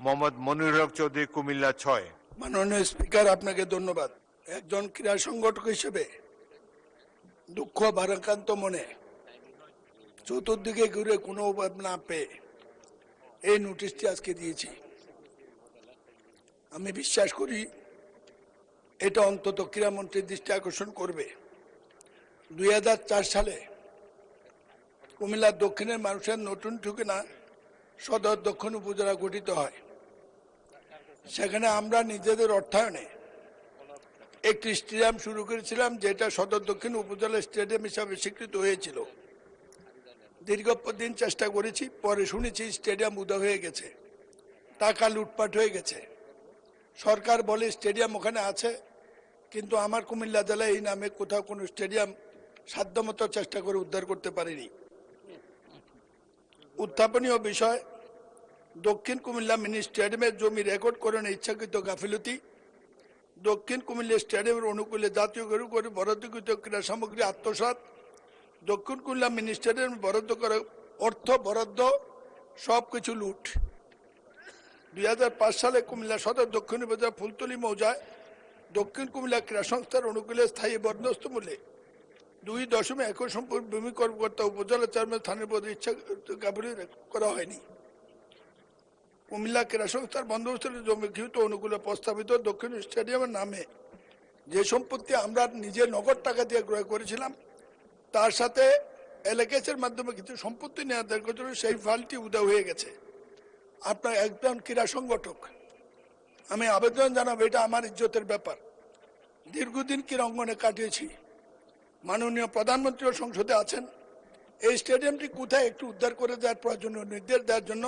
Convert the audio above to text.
মোহাম্মদ মনিরুল হক চৌধুরী, কুমিল্লা 6। মাননীয় স্পিকার, আপনাকে ধন্যবাদ। একজন ক্রীড়া সংগঠক হিসেবে দুঃখ ভারাক্রান্ত মনে চতুর্দিকে ঘুরে কোনো উপায় না পেয়ে এই নোটিশটি আজকে দিয়েছি। আমি বিশ্বাস করি এটা অন্তত ক্রীড়ামন্ত্রীর দৃষ্টি আকর্ষণ করবে। 2004 সালে কুমিল্লার দক্ষিণের মানুষের নতুন ঠিকানা সদর দক্ষিণ উপজেলা গঠিত হয়। সেখানে আমরা নিজেদের অর্থায়নে একটি স্টেডিয়াম শুরু করেছিলাম, যেটা সদর দক্ষিণ উপজেলা স্টেডিয়াম হিসাবে স্বীকৃত হয়েছিল। দীর্ঘদিন চেষ্টা করেছি, পরে শুনেছি স্টেডিয়াম উদা হয়ে গেছে, টাকা লুটপাট হয়ে গেছে। সরকার বলে স্টেডিয়াম ওখানে আছে, কিন্তু আমার কুমিল্লা জেলায় এই নামে কোথাও কোনো স্টেডিয়াম সাধ্যমতো চেষ্টা করে উদ্ধার করতে পারেনি। উত্থাপনীয় বিষয়, দক্ষিণ কুমিল্লা মিনি স্টেডিয়ামের জমি রেকর্ড করে ইচ্ছাকৃত গাফিলতি, দক্ষিণ কুমিল্লা স্টেডিয়ামের অনুকূলে জাতীয় করে বরাদ্দকৃত ক্রীড়া সামগ্রী আত্মসাৎ, দক্ষিণ কুমিল্লা মিনি স্টেডিয়াম বরাদ্দ করা অর্থ বরাদ্দ সবকিছু লুট। 2005 সালে কুমিল্লা সদর দক্ষিণ উপজেলা ফুলতলী মৌজায় দক্ষিণ কুমিল্লা ক্রীড়া সংস্থার অনুকূলে স্থায়ী বন্দোবস্ত মূল্যে 2.1 সম্পূর্ণ ভূমি কর্মকর্তা উপজেলা চেয়ারম্যান স্থানীয় পদে ইচ্ছা করা হয়নি। কুমিল্লা ক্রীড়া সংস্থার বন্দোবস্তের জমিকৃত অনুকূলে প্রস্তাবিত দক্ষিণ স্টেডিয়ামের নামে যে সম্পত্তি আমরা নিজের নগদ টাকা দিয়ে ক্রয় করেছিলাম, তার সাথে এলাকার মাধ্যমে কিছু সম্পত্তি নেওয়ার জন্য সেই ফাইলটি উদা হয়ে গেছে। আপনার একজন ক্রীড়া সংগঠক, আমি আবেদন জানাবো, এটা আমার ইজ্জতের ব্যাপার। দীর্ঘদিন ক্রীড়া অঙ্গনে কাটিয়েছি, মাননীয় প্রধানমন্ত্রী সংসদে আছেন, এই স্টেডিয়ামটি কোথায় একটু উদ্ধার করে দেওয়ার প্রয়োজনীয় নির্দেশ দেওয়ার জন্য।